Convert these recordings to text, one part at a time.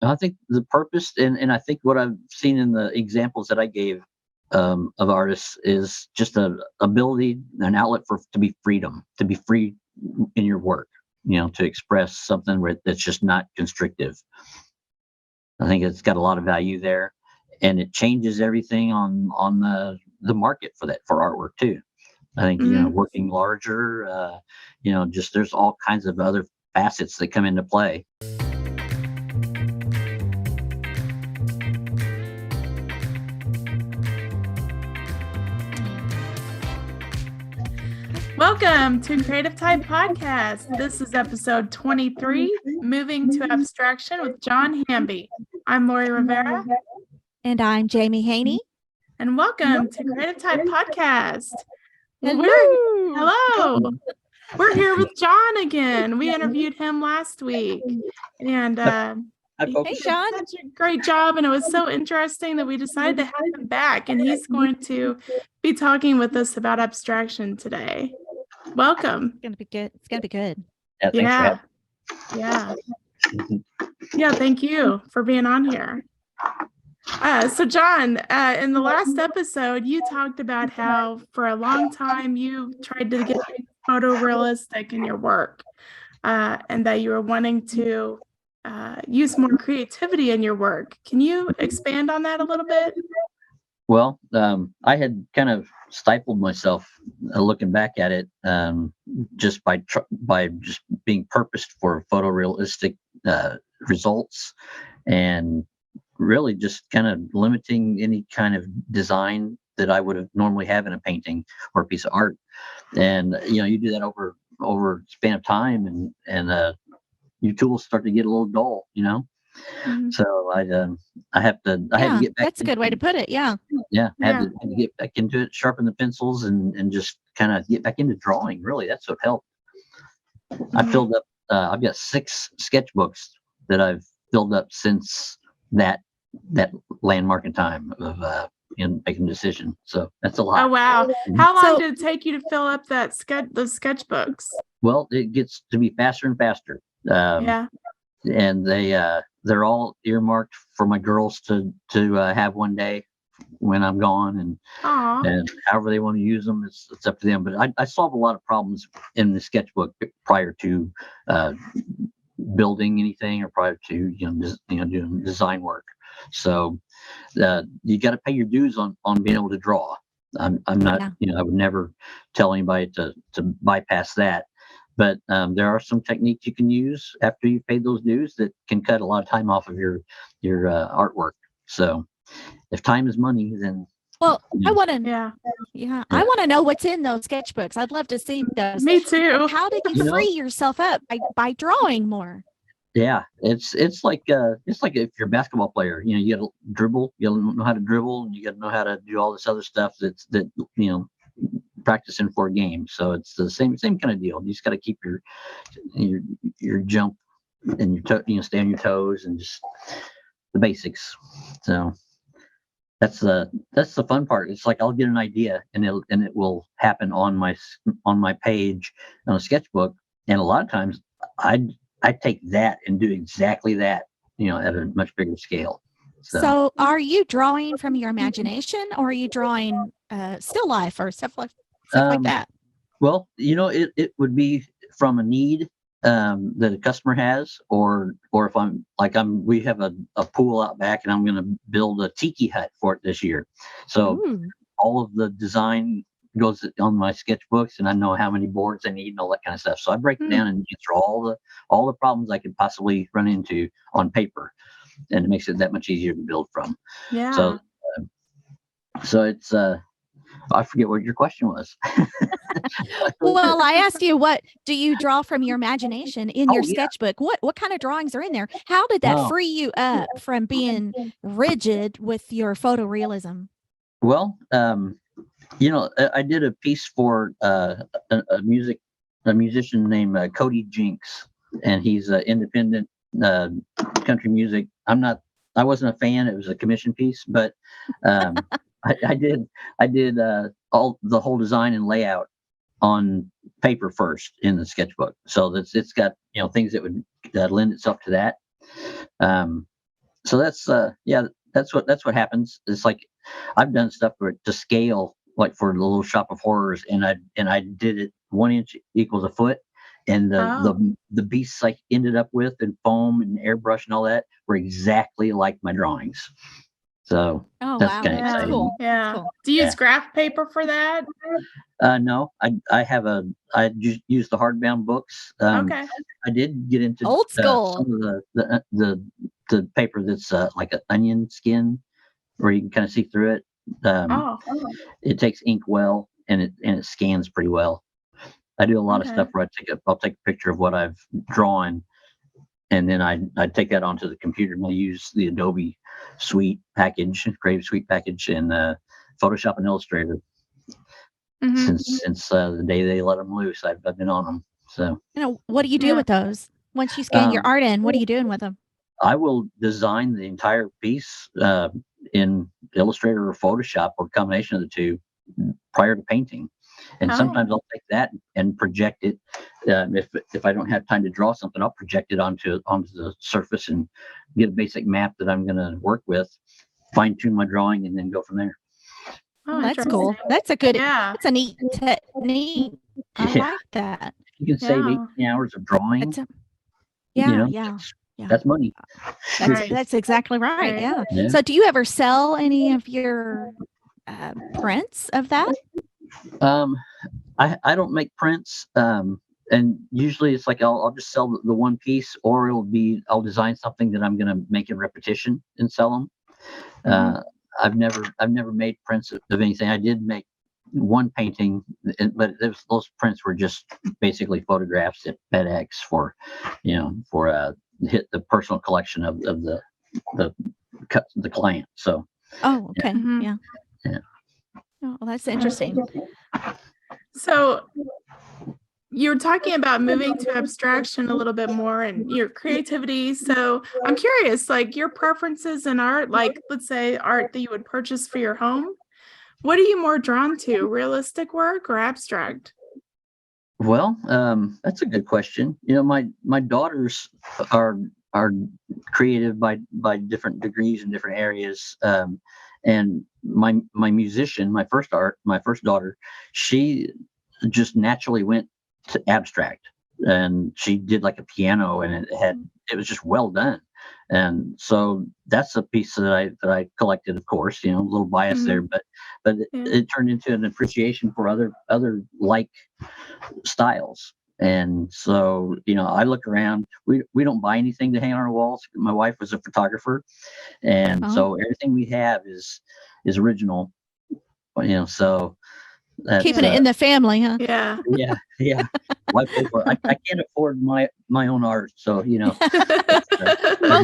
I think the purpose, and I think what I've seen in the examples that I gave of artists is just a ability, an outlet for to be freedom, to be free in your work. To express something that's just not constrictive. I think it's got a lot of value there, and it changes everything on the market for artwork too. I think working larger, just there's all kinds of other facets that come into play. Welcome to Creative Type Podcast. This is episode 23, Moving to Abstraction with John Hamby. I'm Lori Rivera. And I'm Jamie Haney. And welcome to Creative Type Podcast. Hello. We're here with John again. We interviewed him last week. And hey, John. Such a great job. And it was so interesting that we decided to have him back. And he's going to be talking with us about abstraction today. Welcome. It's gonna be good. It's gonna be good. Yeah. Yeah. Yeah. Thank you for being on here. So John, in the last episode, you talked about how for a long time you tried to get photorealistic in your work, and that you were wanting to use more creativity in your work. Can you expand on that a little bit? Well, I had kind of stifled myself looking back at it, just by just being purposed for photorealistic results, and really just kind of limiting any kind of design that I would have normally have in a painting or a piece of art. And you do that over a span of time, and your tools start to get a little dull. Mm-hmm. So I had to get back. That's a good way to put it. Yeah. Yeah, had to get back into it, sharpen the pencils, and just kind of get back into drawing. Really, that's what helped. I filled up. I've got 6 sketchbooks that I've filled up since that landmark in time of in making a decision. So that's a lot. Oh wow! How long did it take you to fill up those sketchbooks? Well, it gets to be faster and faster. And they're all earmarked for my girls to have one day when I'm gone, and however they want to use them, it's up to them. But I solve a lot of problems in the sketchbook prior to building anything or prior to doing design work. So you got to pay your dues on being able to draw. I'm not I would never tell anybody to bypass that. But there are some techniques you can use after you've paid those dues that can cut a lot of time off of your artwork. So if time is money, then I want to I want to know what's in those sketchbooks. I'd love to see those. Me too. How did you free yourself up by drawing more? Yeah, it's like if you're a basketball player, you got to dribble, you got to know how to dribble, and you got to know how to do all this other stuff that practicing for a game. So it's the same kind of deal. You just got to keep your jump and your stay on your toes and just the basics. So that's the fun part. It's like I'll get an idea and it will happen on my page on a sketchbook, and a lot of times I take that and do exactly that, at a much bigger scale. So are you drawing from your imagination, or are you drawing still life or stuff like that? Well, it would be from a need that a customer has, or if we have a pool out back and I'm going to build a tiki hut for it this year. So all of the design goes on my sketchbooks, and I know how many boards I need and all that kind of stuff. So I break it down and answer all the problems I could possibly run into on paper, and it makes it that much easier to build from. Yeah. So it's I forget what your question was. Well, I asked you, what do you draw from your imagination in your sketchbook? What kind of drawings are in there? How did that free you up from being rigid with your photorealism? Well, I did a piece for a musician named Cody Jinks, and he's independent country music. I wasn't a fan. It was a commission piece, but I did all the whole design and layout on paper first in the sketchbook. So it's got things that would lend itself to that. So that's what happens. It's like I've done stuff to scale, like for the little shop of horrors, and I did it 1 inch equals a foot, and the beasts I ended up with and foam and airbrush and all that were exactly like my drawings. So Oh, that's wow. kind of Yeah. exciting. Cool. Yeah. Cool. Do you use graph paper for that? No, I use the hardbound books. Okay. I did get into Old school. some of the paper that's like an onion skin, where you can kind of see through it. Oh, It takes ink well, and it scans pretty well. I do a lot of Okay. stuff where I'll take a picture of what I've drawn, and then I take that onto the computer, and I use the Adobe Suite package, Creative Suite package, and Photoshop and Illustrator. Mhm. Since the day they let them loose, I've been on them. So What do you do Yeah. with those? Once you scan your Um, art in, what are you doing with them? I will design the entire piece in Illustrator or Photoshop, or a combination of the two, prior to painting. And Oh. sometimes I'll take that and project it. If I don't have time to draw something, I'll project it onto the surface and get a basic map that I'm going to work with, fine tune my drawing, and then go from there. Oh, That's cool. interesting. That's a good, Yeah. that's a neat technique. I Yeah. like that. You can save Yeah. 18 hours of drawing. It's a, You yeah, know, yeah. that's money. Right. That's exactly right. Right. Yeah. Yeah. So do you ever sell any of your prints of that? I don't make prints. And usually it's like I'll just sell the one piece, or I'll design something that I'm going to make in repetition and sell them. Mhm. I've never made prints of anything. I did make one painting, but those prints were just basically photographs at FedEx for hit the personal collection of the client. So Oh, okay. Mhm. Yeah. Yeah. Oh, well, that's interesting. So you're talking about moving to abstraction a little bit more and your creativity. So I'm curious, like your preferences in art, like let's say art that you would purchase for your home. What are you more drawn to, realistic work or abstract? Well, that's a good question. My daughters are creative by different degrees in different areas. And my musician, my first daughter, she just naturally went to abstract, and she did like a piano, and it was just well done. And so that's a piece that I collected, of course, a little bias there, but Yeah. it turned into an appreciation for other like styles. And so, I look around. We don't buy anything to hang on our walls. My wife was a photographer, and Oh. so everything we have is original. So that's Keeping it in the family, huh? Yeah. yeah. Why pay for it? I can't afford my own art, so Most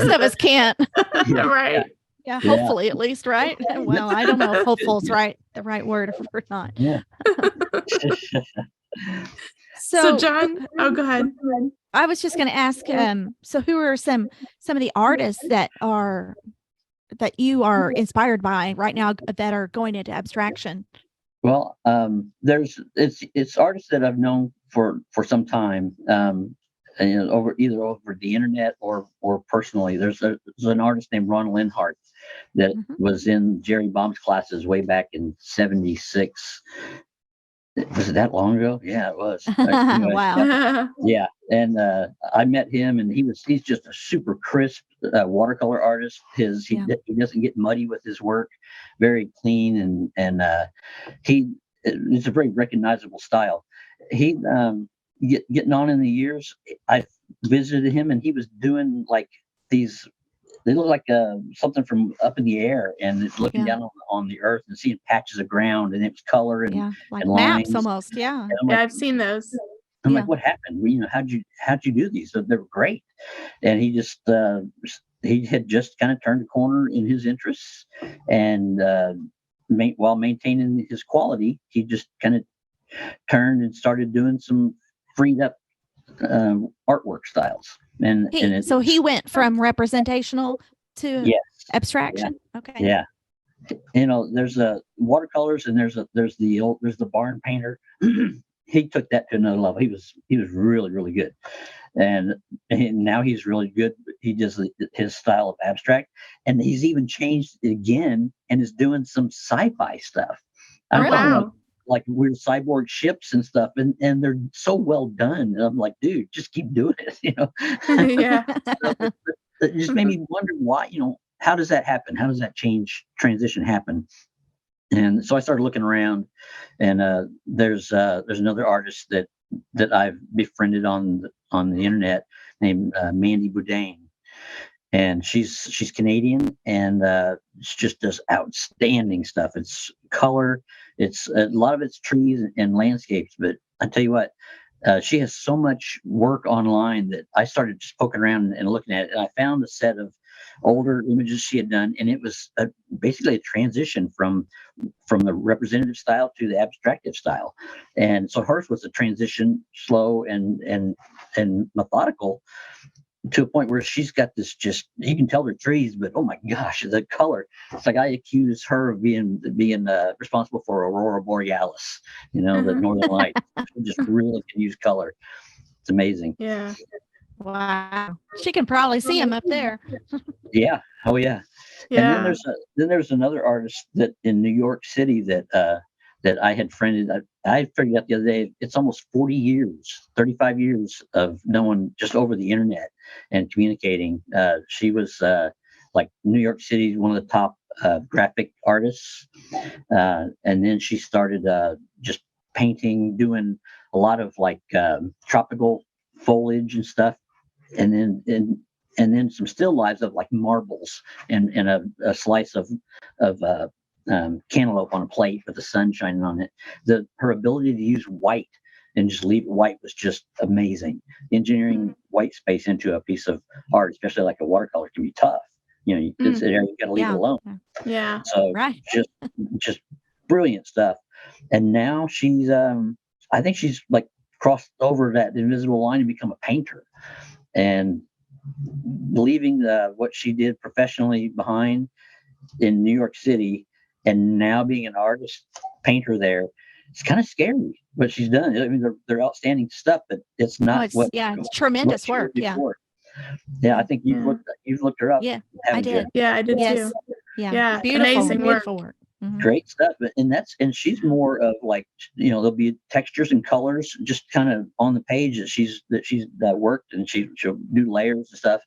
of us can't. Yeah. Right. Yeah, Yeah. hopefully at least, right? Well, I don't know if hopeful's the right word or not. Yeah. So John, oh, go ahead. I was just going to ask, so who are some of the artists that you are inspired by right now that are going into abstraction? Well, it's artists that I've known for some time, and, over the internet or personally. There's an artist named Ron Leonhardt that was in Jerry Baum's classes way back in '76. Was it that long ago? Yeah, it was. Anyway, Wow. yeah. And I met him, and he's just a super crisp watercolor artist. He doesn't get muddy with his work, very clean, and it's a very recognizable style. He getting on in the years, I visited him, and he was doing like these. They look like something from up in the air, and it's looking down on the earth and seeing patches of ground, and it was color and like and maps lines. almost. Yeah. And I'm Yeah, like, I've seen those. I'm like, what happened? Well, how'd you do these? So they were great. And he just he had just kind of turned a corner in his interests, and while maintaining his quality, he just kind of turned and started doing some freed up artwork styles. So he went from representational to abstraction. Yeah. Okay. Yeah. There's watercolors, and there's the barn painter. He took that to another level. He was really, really good. and now he's really good. He does his style of abstract, and he's even changed it again and is doing some sci-fi stuff. I'm talking about like weird cyborg ships and stuff, and they're so well done. And I'm like, dude, just keep doing it, Yeah. So it just made me wonder why, how does that happen? How does that transition happen? And so I started looking around, and there's another artist that I've befriended on the internet named Mandy Boudin, and she's Canadian, and she just does outstanding stuff. It's color, it's a lot of it's trees and landscapes, but I tell you what. She has so much work online that I started just poking around and looking at it. And I found a set of older images she had done, and it was basically a transition from the representative style to the abstractive style. And so hers was a transition, slow and methodical, to a point where she's got this, just you can tell they're trees, but oh my gosh, the color. It's like I accuse her of being responsible for Aurora Borealis, the northern light. She just really can use color. It's amazing. Yeah. Wow. She can probably see him up there. Yeah. Oh yeah. Yeah. And then there's another artist that in New York City that I had friended. I figured out the other day, it's almost 35 years of knowing just over the internet and communicating. She was like New York City, one of the top graphic artists. And then she started just painting, doing a lot of like tropical foliage and stuff. And then some still lives of like marbles and a slice of cantaloupe on a plate with the sun shining on it. Her ability to use white and just leave it white was just amazing. Engineering white space into a piece of art, especially like a watercolor, can be tough. It's an area you got to leave it alone. Yeah. So just brilliant stuff. And now she's I think she's like crossed over that invisible line and become a painter, and leaving what she did professionally behind in New York City, and now being an artist painter there. It's kind of scary what she's done. I mean, they're outstanding stuff, but it's not it's tremendous work. Yeah. I think you've looked her up. Yeah, I did. Yeah, I did too. Yeah. Beautiful, amazing work. Mm-hmm. Great stuff. And she's more of like, there'll be textures and colors just kind of on the page that she's worked, and she'll do layers and stuff.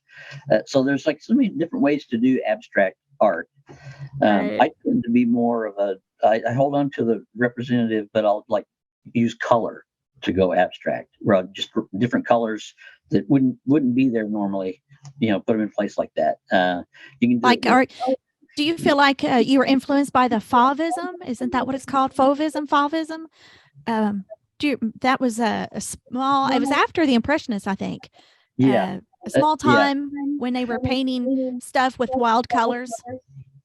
So there's like so many different ways to do abstract art. Right. I tend to be more of I hold on to the representative, but I'll like use color to go abstract, where just different colors that wouldn't be there normally, put them in place like that. You can do like art. Do you feel like you were influenced by the Fauvism? Isn't that what it's called? Fauvism? That was a small, it was after the Impressionists, I think. Yeah. A small time when they were painting stuff with wild colors.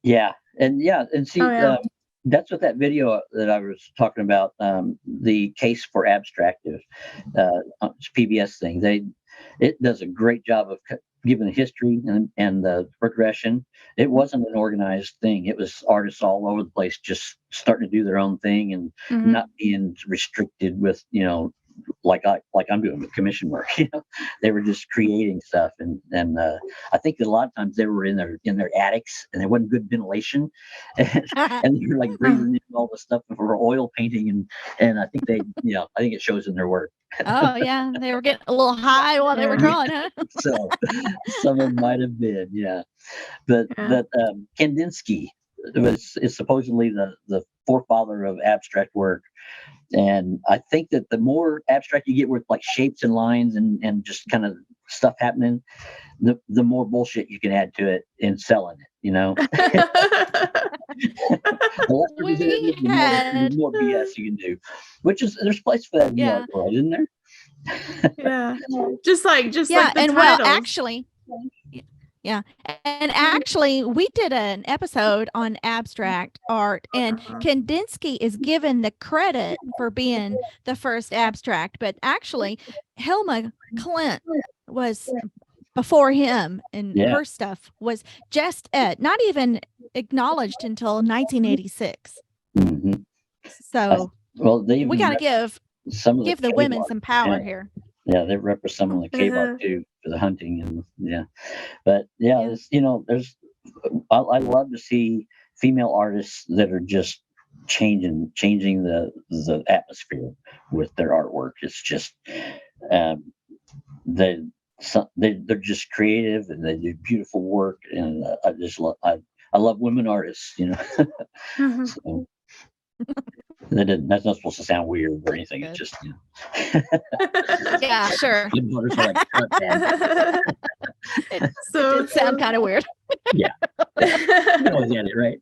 Yeah. And see, that's what that video that I was talking about, the case for abstractive, PBS thing. It does a great job of giving the history and the progression. It wasn't an organized thing. It was artists all over the place just starting to do their own thing and not being restricted with, like I'm doing with commission work. They were just creating stuff, and I think that a lot of times they were in their attics, and there wasn't good ventilation, and they were like breathing in all the stuff for oil painting, and I think I think it shows in their work. Oh yeah, they were getting a little high while they were drawing, huh? So some of them might have been, but Kandinsky is supposedly the forefather of abstract work. And I think that the more abstract you get with like shapes and lines and just kind of stuff happening, the more bullshit you can add to it in selling it, the more BS you can do, there's a place for that in the art world, isn't there? Yeah. Just like the and titles. Well, actually, yeah. And actually, we did an episode on abstract art, and Kandinsky is given the credit for being the first abstract, but actually, Helma Klint was before him, and her stuff was just not even acknowledged until 1986. Mm-hmm. So, we got to give the women some power here. Yeah, they represent some of the cave art too for the hunting and but it's, there's I love to see female artists that are just changing the atmosphere with their artwork. It's just um, they they're just creative and they do beautiful work, and I love women artists. So, that's not supposed to sound weird or anything. It's just Yeah, sure. daughters are like, "Shut that." It did sound kind of weird. Yeah, you always get it right.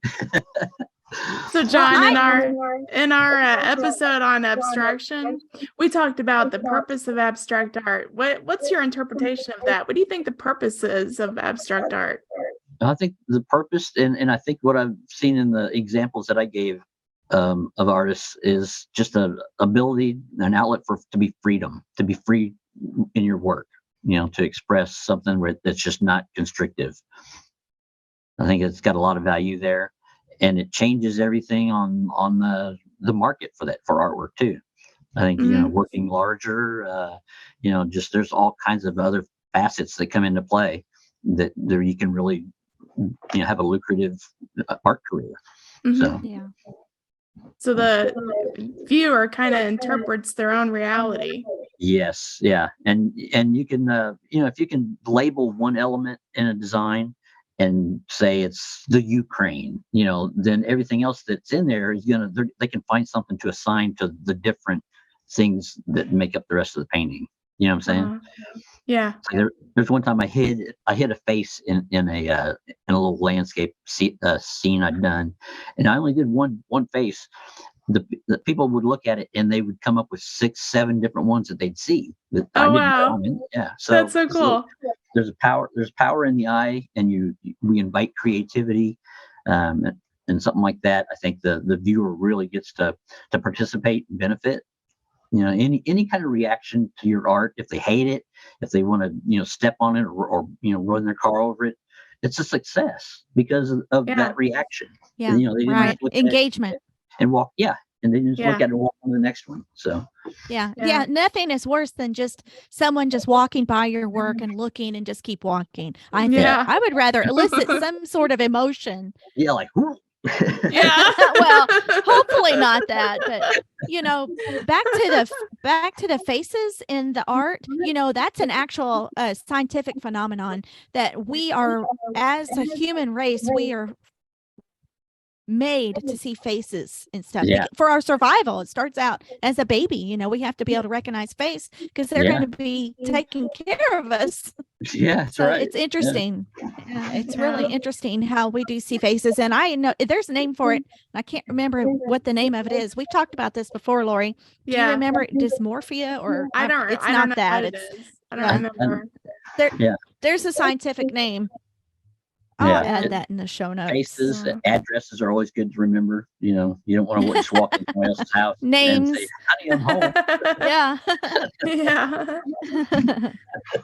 So John, in our episode on abstraction, we talked about the purpose of abstract art. What's your interpretation of that? What do you think the purpose is of abstract art? I think the purpose, and I think what I've seen in the examples that I gave of artists, is just an ability, an outlet to be freedom, to be free in your work. To express something that's just not constrictive. I think it's got a lot of value there, and it changes everything on the market for artwork too. I think working larger, just there's all kinds of other facets that come into play that there you can really have a lucrative art career. So the viewer kind of interprets their own reality. Yes, yeah, and you can if you can label one element in a design and say it's the Ukraine, then everything else that's in there is they can find something to assign to the different things that make up the rest of the painting. You know what I'm saying? Yeah. So there's one time I hid a face in a little landscape scene I'd done, and I only did one face. The people would look at it and they would come up with 6, 7 different ones that they'd see. That I didn't comment. Yeah, so that's so cool. There's power in the eye, and we invite creativity, and something like that. I think the viewer really gets to participate and benefit. Any kind of reaction to your art, if they hate it, if they want to step on it or run their car over it, it's a success because of that reaction. Yeah, they didn't right. Engagement. And walk, and then just look at it and walk on the next one. So yeah, nothing is worse than just someone just walking by your work and looking and just keep walking. I think I would rather elicit some sort of emotion. Yeah, like whoo. Well, hopefully not that, but back to the faces in the art, that's an actual scientific phenomenon that we are, as a human race, we are made to see faces and stuff for our survival. It starts out as a baby, we have to be able to recognize face because they're going to be taking care of us. That's so right. It's interesting. It's really interesting how we do see faces, and I know there's a name for it. I can't remember what the name of it is. We've talked about this before, Lori. Do you remember dysmorphia? Or I don't know that. I don't remember. There's a scientific name. I'll add that in the show notes. Faces, addresses are always good to remember. You don't want to just walk into someone else's house. Names. And say, honey, I'm home. Yeah.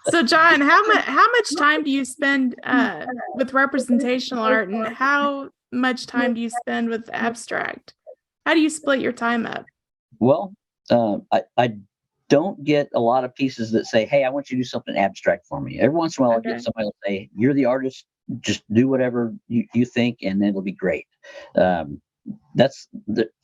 So, John, how much time do you spend with representational art, and how much time do you spend with abstract? How do you split your time up? Well, I don't get a lot of pieces that say, "Hey, I want you to do something abstract for me." Every once in a while, I'll get somebody to say, "You're the artist. Just do whatever you think, and then it'll be great." I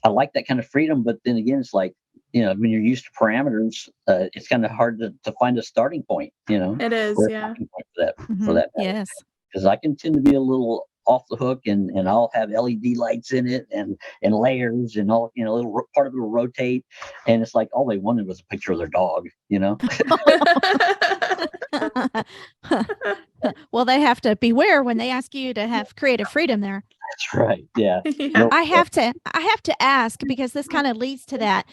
like that kind of freedom, but then again, it's like when you're used to parameters, it's kind of hard to find a starting point. It is, for that. Yes, because I can tend to be a little off the hook, and I'll have LED lights in it and layers and all, a little part of it will rotate, and it's like all they wanted was a picture of their dog. Well, they have to beware when they ask you to have creative freedom there. That's right. Yeah. I have to ask, because this kind of leads to that.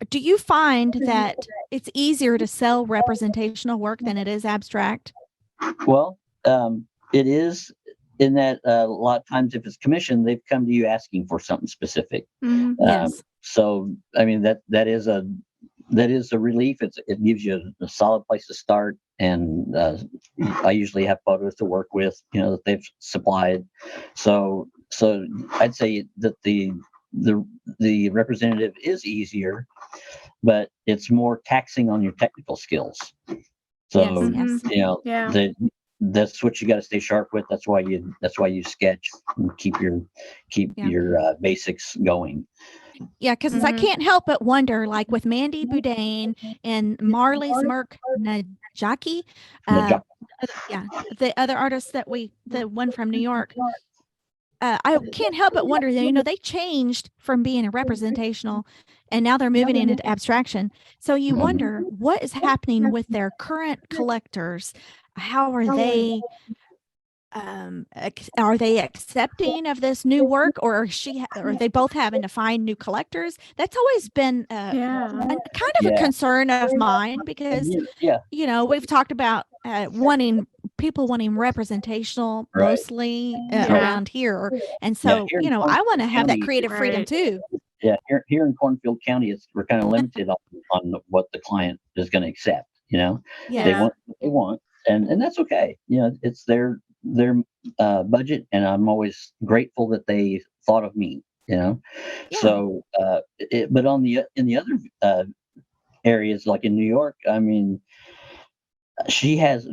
Do you find that it's easier to sell representational work than it is abstract? Well, it is, in that a lot of times if it's commissioned, they've come to you asking for something specific. Yes. So, I mean, that is a relief. It gives you a solid place to start. And I usually have photos to work with, that they've supplied. So I'd say that the the representative is easier, but it's more taxing on your technical skills. So Yes. Yeah. that's what you got to stay sharp with. That's why you sketch and keep your basics going. Yeah, because I can't help but wonder, like with Mandy Boudin and Marley's Merc Najaki, the other artist the one from New York. I can't help but wonder, they changed from being a representational and now they're moving into abstraction. So you wonder what is happening with their current collectors. How are they are they accepting of this new work, or are they both having to find new collectors? That's always been kind of a concern of mine, because we've talked about people wanting representational mostly around here, and so I want to have that creative freedom too. Yeah, here in Cornfield County, we're kind of limited on what the client is going to accept. They want what they want, and that's okay. It's their budget, and I'm always grateful that they thought of me. So but in the other areas, like in New York, I mean, she has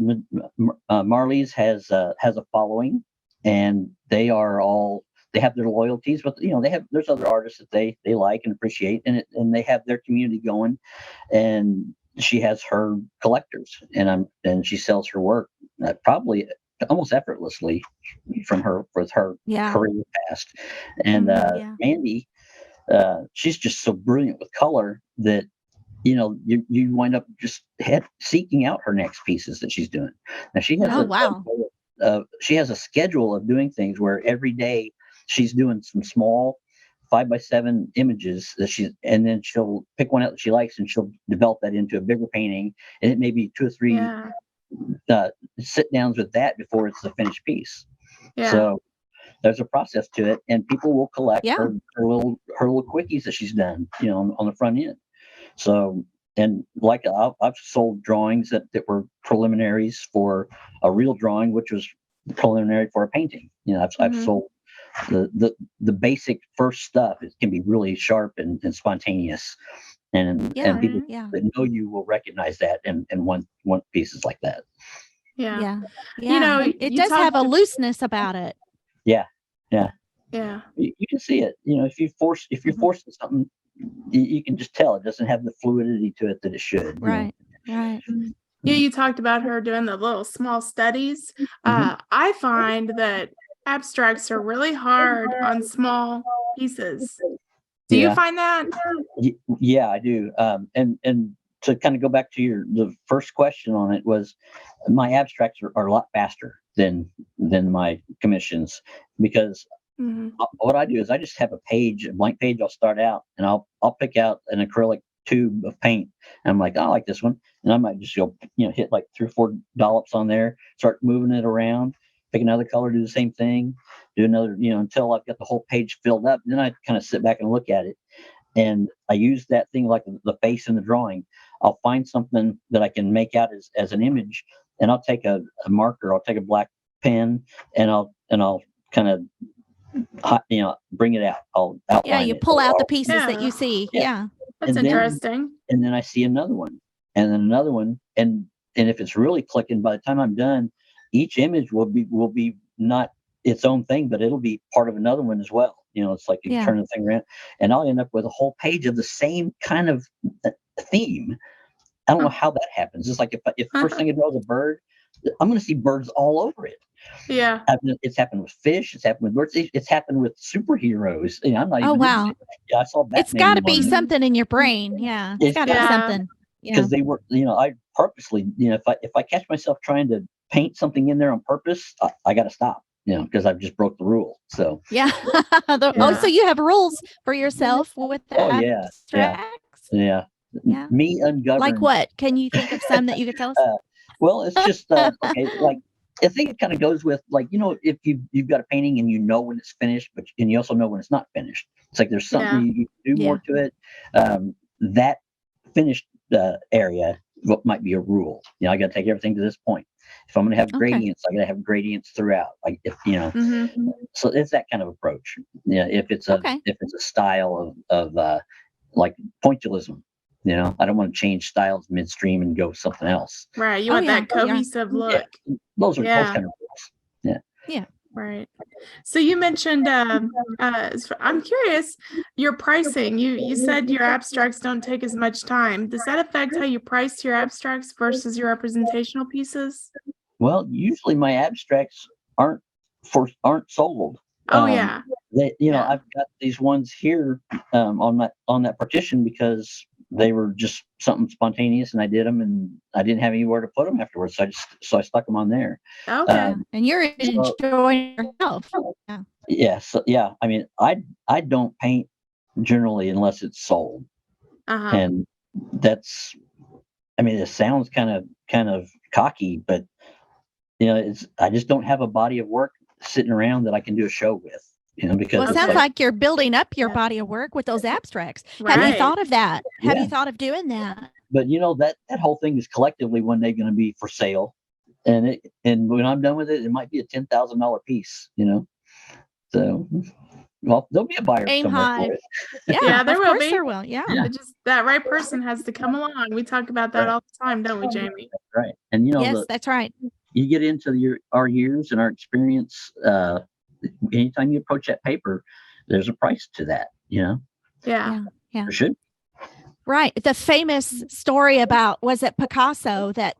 Marley's has a following, and they have their loyalties, but there's other artists that they like and appreciate, and they have their community going, and she has her collectors, and she sells her work probably almost effortlessly with her career past. And Mandy, she's just so brilliant with color that you wind up just seeking out her next pieces that she's doing. Now she has she has a schedule of doing things where every day she's doing some small 5x7 images and then she'll pick one out that she likes, and she'll develop that into a bigger painting, and it may be 2 or 3 sit downs with that before it's the finished piece. So there's a process to it, and people will collect her little quickies that she's done, on the front end. So, and like I've sold drawings that were preliminaries for a real drawing, which was preliminary for a painting. I've sold the basic first stuff. It can be really sharp and spontaneous, and people that know you will recognize that and want pieces like that. Yeah. It does have a looseness about it. Yeah. You can see it. If you're forcing something, you can just tell it doesn't have the fluidity to it that it should. Right. You talked about her doing the little small studies. I find that abstracts are really hard on small pieces. Do you find that? Yeah, I do. And to kind of go back to the first question on it, was my abstracts are a lot faster than my commissions, because what I do is I just have a blank page. I'll start out and I'll pick out an acrylic tube of paint, and I'm like, I like this one, and I might just go hit like 3 or 4 dollops on there, start moving it around, pick another color, do the same thing, do another, until I've got the whole page filled up. Then I kind of sit back and look at it, and I use that thing like the face in the drawing. I'll find something that I can make out as an image, and I'll take a marker, I'll take a black pen, and I'll kind of bring it out. I'll outline you it. pull out the pieces that you see. That's interesting. And then I see another one, and then another one, and if it's really clicking, by the time I'm done, each image will be not its own thing, but it'll be part of another one as well. It's like you turn the thing around, and I'll end up with a whole page of the same kind of theme. I don't know how that happens. It's like if first thing I draw is a bird, I'm going to see birds all over it. Yeah. It's happened with fish. It's happened with birds. It's happened with superheroes. I'm not even. Oh, wow. I saw Batman. It's got to be something in your brain. Yeah. It's got to be something. Because they were, I purposely, if I catch myself trying to paint something in there on purpose, I got to stop, because I've just broke the rule. So. Yeah. So you have rules for yourself with that. Yeah. Me ungoverned. Like what? Can you think of some that you could tell us? Well, it's just okay. Like, I think it kind of goes with, like, if you've got a painting and when it's finished, and you also know when it's not finished. It's like there's something you can do more to it. That finished area might be a rule. I got to take everything to this point. If I'm going to have Okay. gradients, I got to have gradients throughout. Like if so it's that kind of approach. Yeah, Okay. if it's a style of like pointillism, I don't want to change styles midstream and go something else. Right. You Oh, want yeah. that cohesive look. Yeah, those kind Yeah. of rules. Yeah. Yeah. Right. So you mentioned, I'm curious, your pricing. You said your abstracts don't take as much time. Does that affect how you price your abstracts versus your representational pieces? Well, usually my abstracts aren't sold. Oh, yeah. Yeah. I've got these ones here on that partition because they were just something spontaneous, and I did them, and I didn't have anywhere to put them afterwards, so I stuck them on there. Okay. And you're enjoying yourself. Yeah. Yeah, so yeah, I mean, I don't paint generally unless it's sold, Uh-huh. and that's, I mean, it sounds kind of cocky, but I just don't have a body of work sitting around that I can do a show with, because Well, it it's sounds Okay. like you're building up your body of work with those abstracts. Have you Right. thought of that? Have Yeah. you thought of doing that? But that whole thing is collectively one day going to be for sale, and when I'm done with it, it might be a $10,000 piece, So, well, there'll be a buyer Aim somewhere high. for it. Yeah, Yeah, there of will course be. there will. Yeah. Yeah. It just that right person has to come along. We talk about that Right. all the time, don't we, Jamie? Right, and Yes, that's right. you get into our years and our experience. Anytime you approach that paper, there's a price to that. Yeah. Yeah. There should. Right. The famous story about, was it Picasso that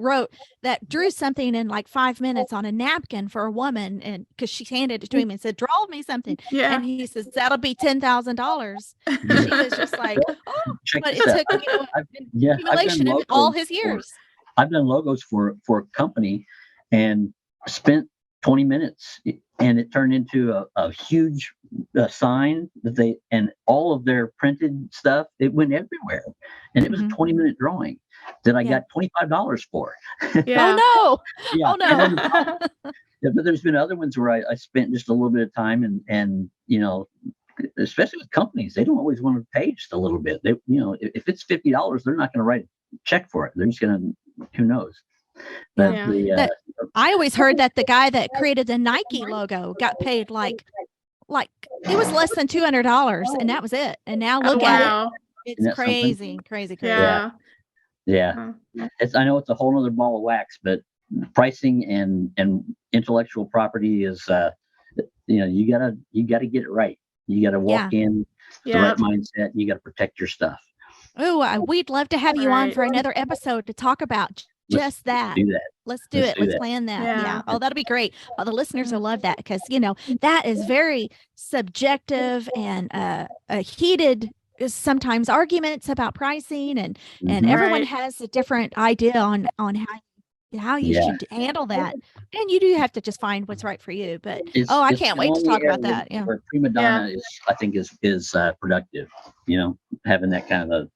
drew something in like 5 minutes on a napkin for a woman, and because she handed it to him and said, "Draw me something." Yeah. And he says, "That'll be $10,000." And she was just like, "Oh," Check but this it out. took, I've done accumulation of all his logos years. I've done logos for a company and spent 20 minutes, and it turned into a huge sign and all of their printed stuff, it went everywhere, and it was a 20-minute drawing that I got $25 for. Yeah. Oh no. Yeah. Oh no. Yeah, but there's been other ones where I spent just a little bit of time, and especially with companies, they don't always want to pay just a little bit. They, if it's $50, they're not going to write a check for it. They're just going to, who knows? But Yeah. I always heard that the guy that created the Nike logo got paid like it was less than $200, and that was it. And now look at Wow. it. Isn't It's that something? crazy. Yeah. Yeah. I know it's a whole other ball of wax, but pricing and intellectual property is, you gotta get it right. You gotta walk in the Yeah. right mindset. You gotta protect your stuff. Oh, we'd love to have you on Right. for another episode to talk about just that. Do that. Let's do Let's it. do Let's that. plan that. Yeah. Yeah. Oh, that'll be great. Well, the listeners will love that because, that is very subjective and heated, sometimes arguments about pricing, and everyone Right. has a different idea on how you Yeah. should handle that. And you do have to just find what's right for you. But I It's can't the wait to only talk about area that. Yeah. where prima donna is, I think, is productive. Having that kind of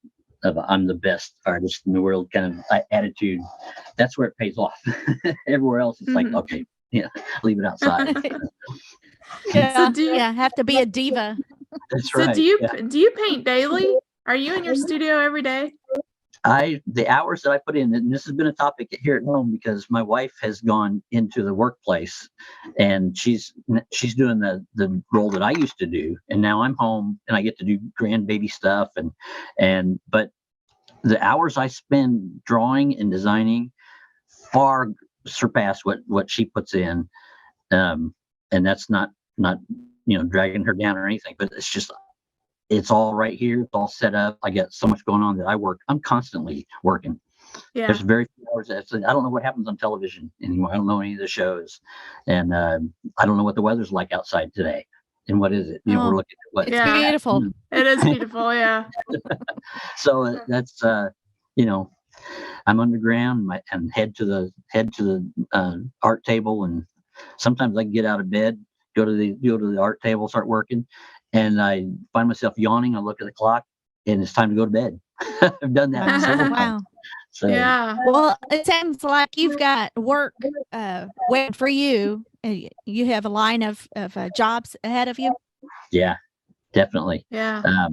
I'm the best artist in the world kind of attitude. That's where it pays off. Everywhere else, it's like, okay, leave it outside. Yeah. So do you- have to be a diva. That's So right. do you paint daily? Are you in your studio every day? The hours that I put in, and this has been a topic here at home because my wife has gone into the workplace, and she's doing the role that I used to do, and now I'm home and I get to do grandbaby stuff, but the hours I spend drawing and designing far surpass what she puts in, and that's not dragging her down or anything, but it's all right here. It's all set up. I got so much going on that I'm constantly working. Yeah. There's very few hours. I don't know what happens on television anymore. I don't know any of the shows, and I don't know what the weather's like outside today. And what is it? We're looking at what. It's Yeah. beautiful. It is beautiful. Yeah. So that's I'm underground and head to the art table, and sometimes I can get out of bed, go to the art table, start working, and I find myself yawning. I look at the clock, and it's time to go to bed. I've done that several Wow. times. So Yeah. Well, it sounds like you've got work waiting for you. You have a line of jobs ahead of you. yeah, definitely. Yeah.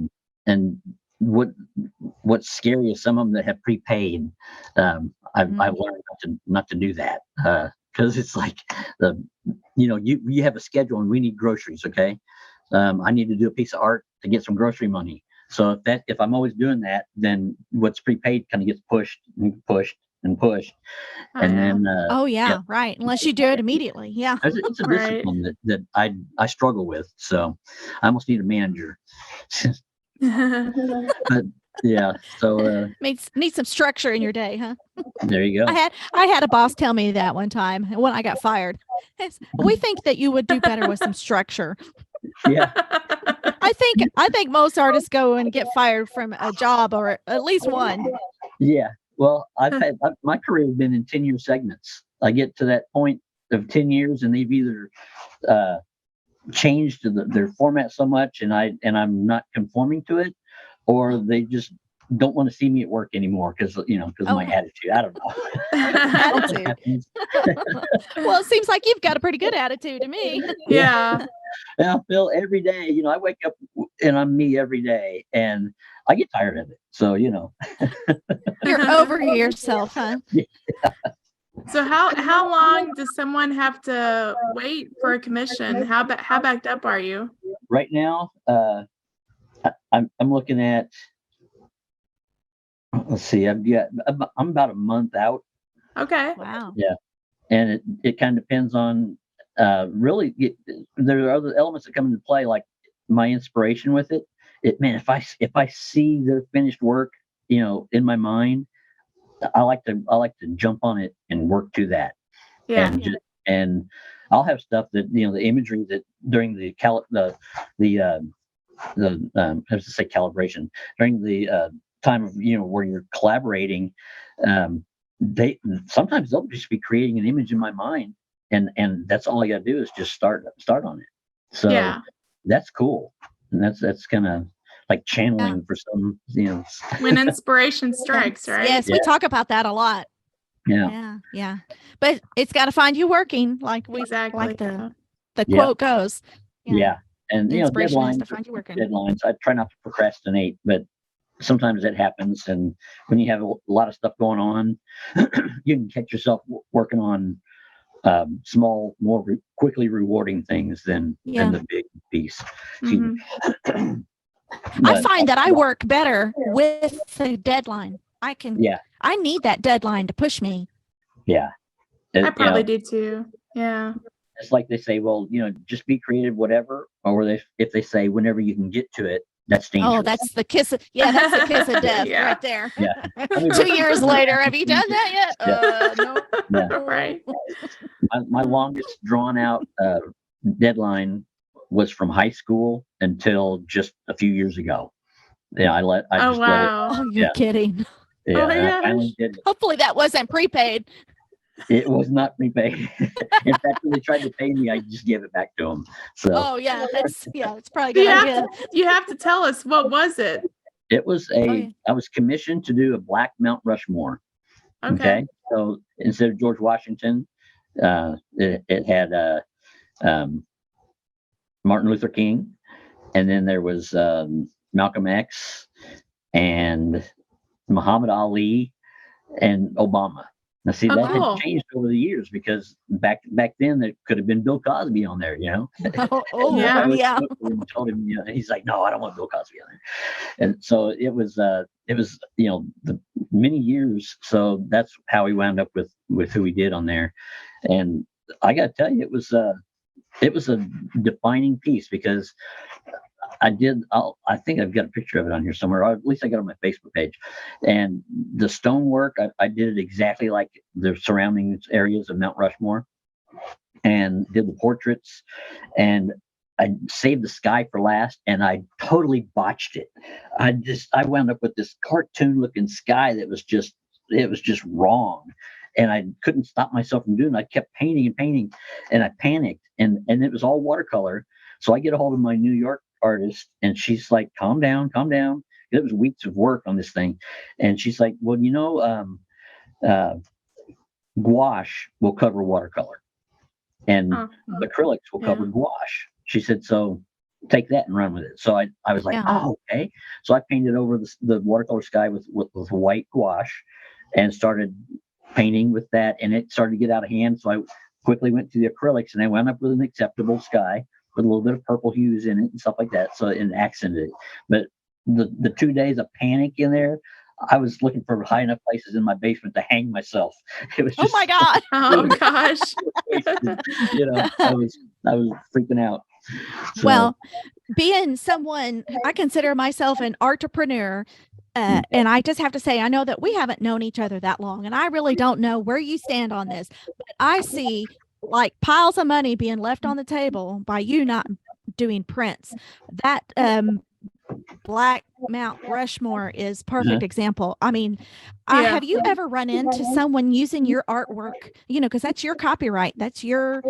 And what's scary is some of them that have prepaid. I've learned not to do that. because it's like you have a schedule and we need groceries. Okay. I need to do a piece of art to get some grocery money. So if I'm always doing that, then what's prepaid kind of gets pushed and pushed and pushed. And then, oh yeah, right. Unless you do it immediately. Yeah. it's a Right. discipline that I struggle with. So I almost need a manager. But yeah, so Needs some structure in your day, huh? there you go. I had a boss tell me that one time when I got fired. We think that you would do better with some structure. Yeah. I think most artists go and get fired from a job or at least one. Yeah. Well, my career has been in 10-year segments. I get to that point of 10 years and they've either changed their format so much and I'm not conforming to it, or they just don't want to see me at work anymore because my attitude. I don't know. Attitude. Well, it seems like you've got a pretty good attitude to me. Yeah. Yeah, Phil, every day, I wake up and I'm me every day and I get tired of it. So, You're over yourself, huh? Yeah. So how long does someone have to wait for a commission? How backed up are you? Right now, I'm looking at, let's see, I'm about a month out. Okay. Wow. Yeah. And it kind of depends on, really, there are other elements that come into play, like my inspiration with it. Man, if I see their finished work, in my mind, I like to jump on it and work to that. Yeah. And I'll have stuff that, the imagery that during the I have to say calibration, during the time of, where you're collaborating, they sometimes they'll just be creating an image in my mind, and that's all I got to do is just start on it. So Yeah. that's cool, and that's kind of like channeling for some, When inspiration strikes, right? Yes, we talk about that a lot. Yeah. Yeah. But it's got to find you working, like Exactly. the quote goes. Yeah. And Inspiration has deadlines to find you working. deadlines. I try not to procrastinate, but sometimes that happens. And when you have a lot of stuff going on, you can catch yourself working on small, more quickly rewarding things than the big piece. Mm-hmm. I find that I work better with the deadline. I need that deadline to push me. Yeah. I probably do too. Yeah. It's like they say, well, just be creative, whatever. Or if they say, whenever you can get to it, that's dangerous. Oh, that's the kiss of death right there. Yeah. 2 years later, have you done that yet? No. Yeah. Right. My longest drawn out deadline was from high school until just a few years ago. Yeah, I just let it. Oh, you're kidding. Yeah, Oh my I finally did it. Hopefully that wasn't prepaid. It was not prepaid. In fact, when they tried to pay me, I just gave it back to them. So. Oh yeah, it's probably a good idea. You have to tell us, what was it? It was I was commissioned to do a Black Mount Rushmore. Okay. So instead of George Washington, it had Martin Luther King, and then there was Malcolm X and Muhammad Ali and Obama. Now, see, that had changed over the years because back then there could have been Bill Cosby on there, Yeah. Told him, he's like, no, I don't want Bill Cosby on there. And so it was the many years. So that's how we wound up with who we did on there. And I got to tell you, it was a defining piece because I think I've got a picture of it on here somewhere, or at least I got it on my Facebook page. And the stonework, I did it exactly like the surrounding areas of Mount Rushmore, and did the portraits. And I saved the sky for last, and I totally botched it. I wound up with this cartoon-looking sky that was just wrong. And I couldn't stop myself from doing it. I kept painting and painting, and I panicked. And it was all watercolor. So I get a hold of my New York artist, and she's like, calm down. It was weeks of work on this thing. And she's like, well, gouache will cover watercolor, and acrylics will cover gouache. She said, so take that and run with it. So I was like, oh, okay. So I painted over the watercolor sky with white gouache and started painting with that, and it started to get out of hand. So I quickly went to the acrylics, and I wound up with an acceptable sky with a little bit of purple hues in it and stuff like that. So it accented it. But the 2 days of panic in there, I was looking for high enough places in my basement to hang myself. It was Oh just my God. Oh gosh. I was freaking out. So, Well, being someone, I consider myself an entrepreneur. And I just have to say, I know that we haven't known each other that long, and I really don't know where you stand on this, but I see like piles of money being left on the table by you not doing prints. That Black Mount Rushmore is perfect example. I mean, have you ever run into someone using your artwork, because that's your copyright, that's your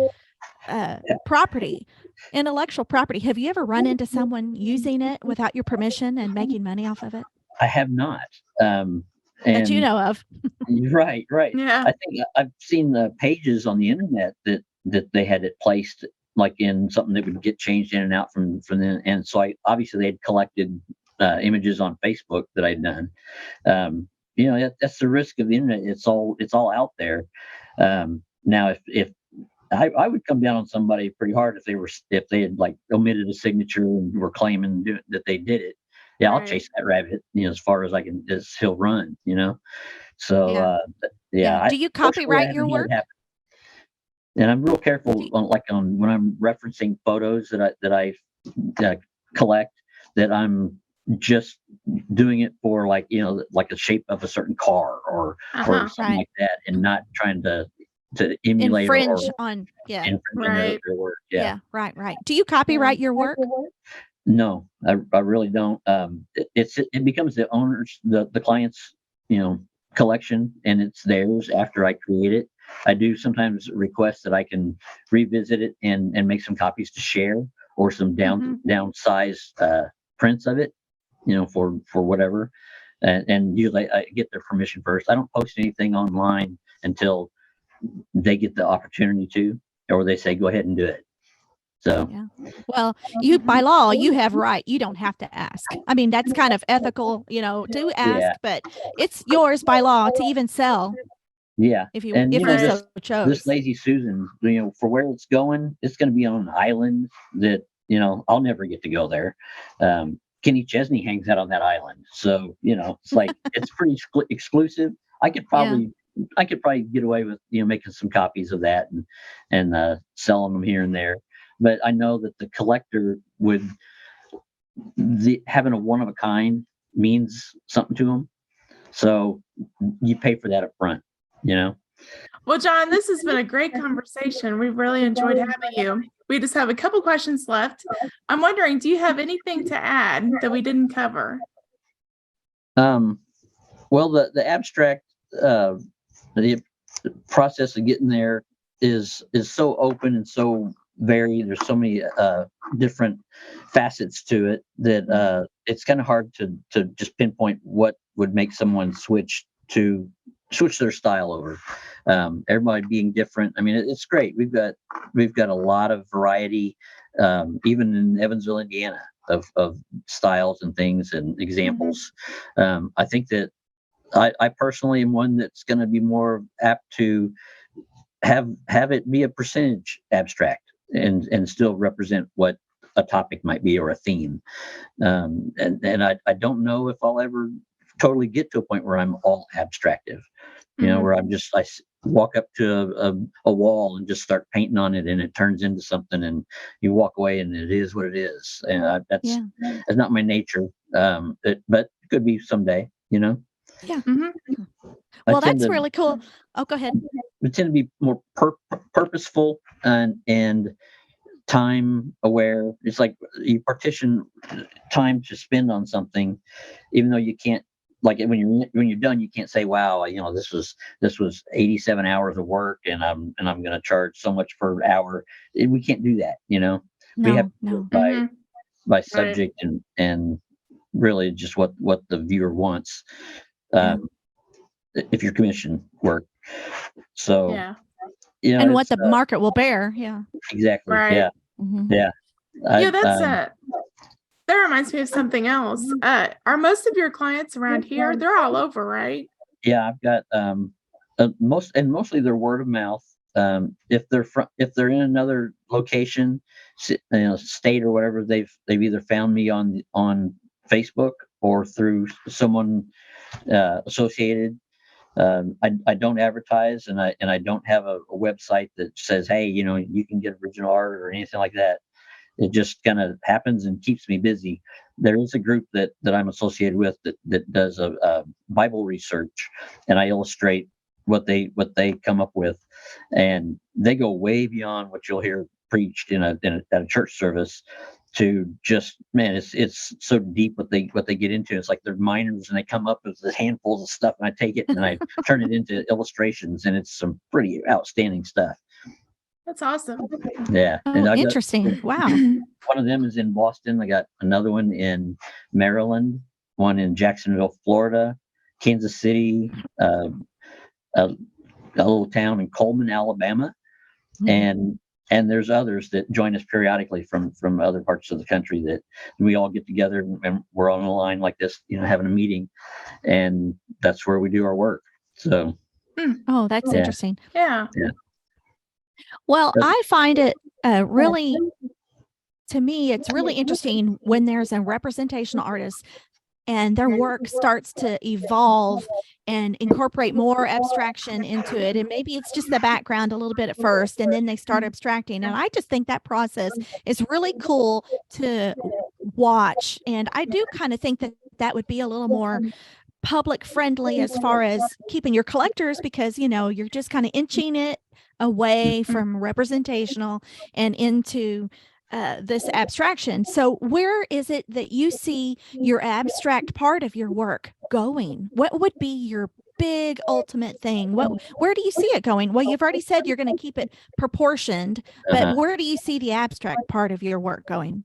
property, intellectual property. Have you ever run into someone using it without your permission and making money off of it? I have not. That you know of. Right. Yeah. I think I've seen the pages on the internet that they had it placed like in something that would get changed in and out from then. And so obviously they had collected images on Facebook that I'd done. That's the risk of the internet. It's all out there. Now, if I would come down on somebody pretty hard if they had like omitted a signature and were claiming that they did it. Yeah, I'll chase that rabbit, as far as I can, as he'll run, So, Do you copyright your work? And I'm real careful on when I'm referencing photos that I collect, that I'm just doing it for like the shape of a certain car or something like that, and not trying to emulate infringe or on infringe on their work. Yeah, right. Do you copyright your work? No, I really don't. It becomes the owner's, the client's, collection, and it's theirs after I create it. I do sometimes request that I can revisit it and make some copies to share, or some downsized prints of it, for whatever. And usually I get their permission first. I don't post anything online until they get the opportunity to, or they say, go ahead and do it. So, well, you, by law, you have right. You don't have to ask. I mean, that's kind of ethical, to ask, but it's yours by law to even sell. Yeah. If you so chose. This Lazy Susan, for where it's going to be on an island that, I'll never get to go there. Kenny Chesney hangs out on that island. So, it's like, it's pretty exclusive. I could probably get away with, making some copies of that and selling them here and there. But I know that the collector having a one of a kind means something to them. So you pay for that up front, Well, John, this has been a great conversation. We've really enjoyed having you. We just have a couple questions left. I'm wondering, do you have anything to add that we didn't cover? Well, the abstract, the process of getting there is so open and so varied. There's so many different facets to it that it's kind of hard to just pinpoint what would make someone switch their style over. Everybody being different. I mean, it's great. We've got a lot of variety, even in Evansville, Indiana, of styles and things and examples. I think that I personally am one that's going to be more apt to have it be a percentage abstract and still represent what a topic might be or a theme. And I don't know if I'll ever totally get to a point where I'm all abstractive, where I walk up to a wall and just start painting on it, and it turns into something, and you walk away and it is what it is. And that's not my nature. But it could be someday, Yeah. Well, that's really cool. Oh, go ahead. We tend to be more purposeful and time aware. It's like you partition time to spend on something, even though you can't, like when you're done, you can't say, wow, this was 87 hours of work, and I'm going to charge so much per hour. We can't do that. We have to do it by subject and really just what the viewer wants. If you're commission work. So, and what the market will bear. Yeah, exactly. Right. Yeah. Yeah. That reminds me of something else. Are most of your clients around here? They're all over, right? Yeah. I've got, mostly they're word of mouth. If they're in another location, state or whatever, they've either found me on Facebook or through someone associated. I don't advertise, and I don't have a website that says, hey, you can get original art or anything like that. It just kind of happens and keeps me busy. There is a group that I'm associated with that does a Bible research, and I illustrate what they come up with, and they go way beyond what you'll hear preached at a church service. To just, man, it's so deep what they get into. It's like they're minors and they come up with handfuls of stuff, and I take it and I turn it into illustrations, and it's some pretty outstanding stuff. That's awesome. Yeah. Oh, interesting. Wow. One of them is in Boston. I got another one in Maryland, one in Jacksonville, Florida, Kansas City, a little town in Coleman, Alabama, and there's others that join us periodically from other parts of the country that we all get together and we're on a line like this, having a meeting, and that's where we do our work. So, oh, that's interesting. Yeah. Well, I find it really, to me, it's really interesting when there's a representational artist and their work starts to evolve and incorporate more abstraction into it. And maybe it's just the background a little bit at first, and then they start abstracting. And I just think that process is really cool to watch. And I do kind of think that would be a little more public friendly as far as keeping your collectors, because you're just kind of inching it away from representational and into this abstraction. So where is it that you see your abstract part of your work going? What would be your big ultimate thing? Where do you see it going? Well, you've already said you're going to keep it proportioned, but where do you see the abstract part of your work going?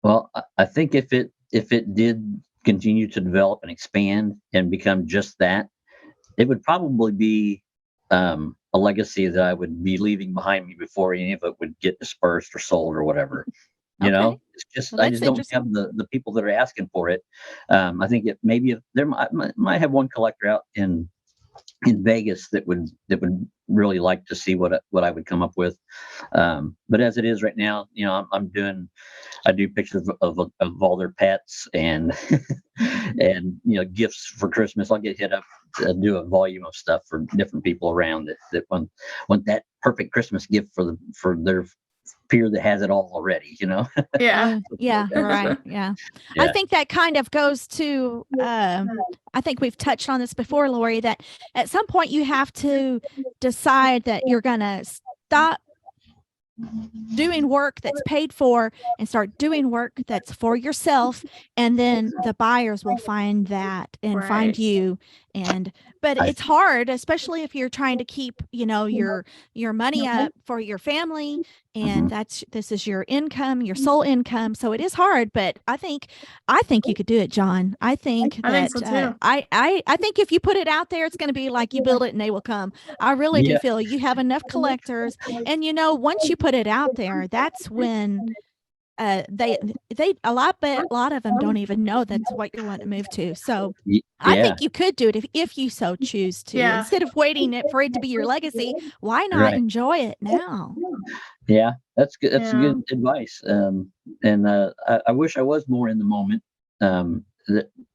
Well, I think if it did continue to develop and expand and become just that, it would probably be a legacy that I would be leaving behind me before any of it would get dispersed or sold or whatever. It's just, well, I just don't have the people that are asking for it. I think there might have one collector out in Vegas that would really like to see what I would come up with. But as it is right now, I do pictures of all their pets and and gifts for Christmas. I'll get hit up to do a volume of stuff for different people around that want that perfect Christmas gift for their peer that has it all already, Yeah. Yeah. Right. Yeah. I think that kind of goes to, I think we've touched on this before, Lori, that at some point you have to decide that you're going to stop doing work that's paid for and start doing work that's for yourself, and then the buyers will find that and find you. But it's hard, especially if you're trying to keep your money up for your family, and this is your income, your sole income. So it is hard, but I think you could do it, John. I think so too. I think if you put it out there, it's going to be like you build it and they will come. I really do feel you have enough collectors, and once you put it out there, that's when they a lot of them don't even know that's what you want to move to. So I think you could do it if you so choose to. Instead of waiting for it to be your legacy, why not enjoy it now? Yeah, that's good. That's good advice. I wish I was more in the moment.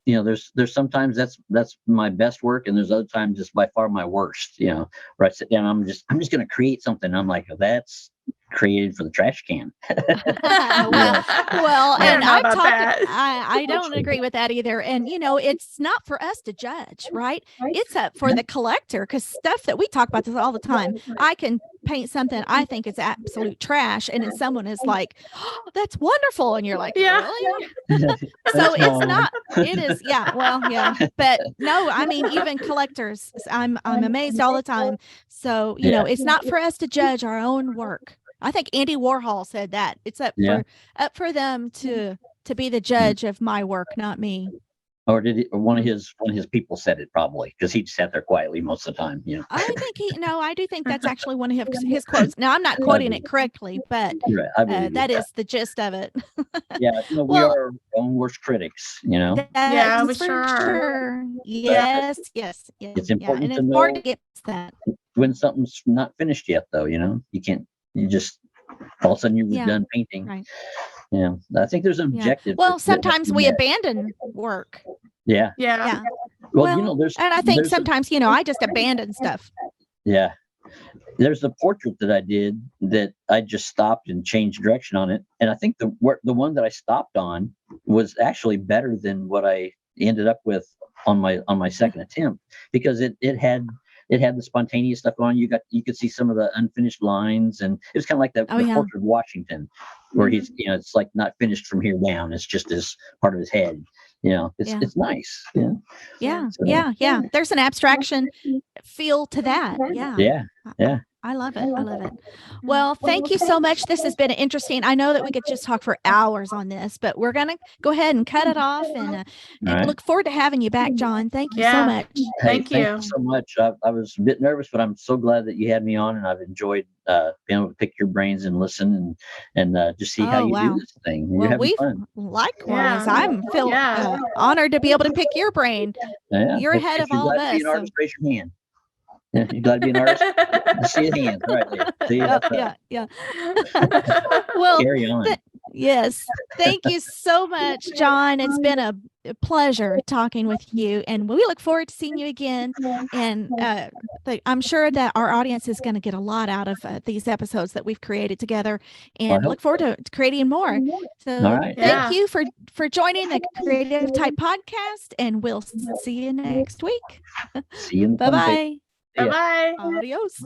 There's sometimes that's my best work, and there's other times it's by far my worst. Where I sit down, I'm just going to create something. I'm like, oh, that's created for the trash can. well, and I've talked. I don't agree with that either. And it's not for us to judge, right? It's up for the collector, because stuff that we talk about this all the time. I can paint something I think is absolute trash, and then someone is like, oh, that's wonderful, and you're like, really? So it's not. It is, but no, I mean, even collectors, I'm amazed all the time. So it's not for us to judge our own work. I think Andy Warhol said that it's up for them to be the judge of my work, not me. Or did it, or one of his people said it probably because he sat there quietly most of the time. I do think that's actually one of his quotes. Now, I'm not quoting it correctly, but Right, I believe that is the gist of it. Yeah, we Well, are our own worst critics. Yeah, we that's for sure are. sure. Yes, yes, yes. It's Yeah, important and to it's hard know to get past that. when something's not finished yet, though. You can't. You just all of a sudden you're Yeah, done painting. right. Yeah, I think there's an Yeah. objective. Well, that has sometimes to be we met. abandon work. Yeah. Yeah. Yeah. Well, there's and I think there's a- sometimes, I just abandon stuff. yeah. There's a portrait that I did that I just stopped and changed direction on it, and I think the one that I stopped on was actually better than what I ended up with on my second attempt because it had the spontaneous stuff on. You could see some of the unfinished lines, and it was kind of like the yeah. portrait of Washington, where he's it's like not finished from here down. It's just as part of his head. It's nice. Yeah. So- Yeah. There's an abstraction feel to that. Yeah. Yeah. I love it. I love it. Well, thank you so much. This has been interesting. I know that we could just talk for hours on this, but we're going to go ahead and cut it off and All right. look forward to having you back, John. Thank you so Yeah. much. Hey, Thank you. so much. I was a bit nervous, but I'm so glad that you had me on, and I've enjoyed being able to pick your brains and listen and just see how Oh, you wow. do this thing. You're Well, having fun. likewise, Yeah. I'm feel Yeah. honored to be able to pick your brain. Yeah. You're ahead If of you're all of glad to be us. an So. artist, raise your hand. Yeah, you glad to be an artist? I see a hand right there. See, that's right. Yeah. Well, Carry on. yes. Thank you so much, John. It's been a pleasure talking with you, and we look forward to seeing you again. And I'm sure that our audience is going to get a lot out of these episodes that we've created together, and look forward to creating more. So All right. Yeah. thank you for joining the Creative Type Podcast, and we'll see you next week. See you in the Bye-bye. Yeah. Bye-bye. Adios.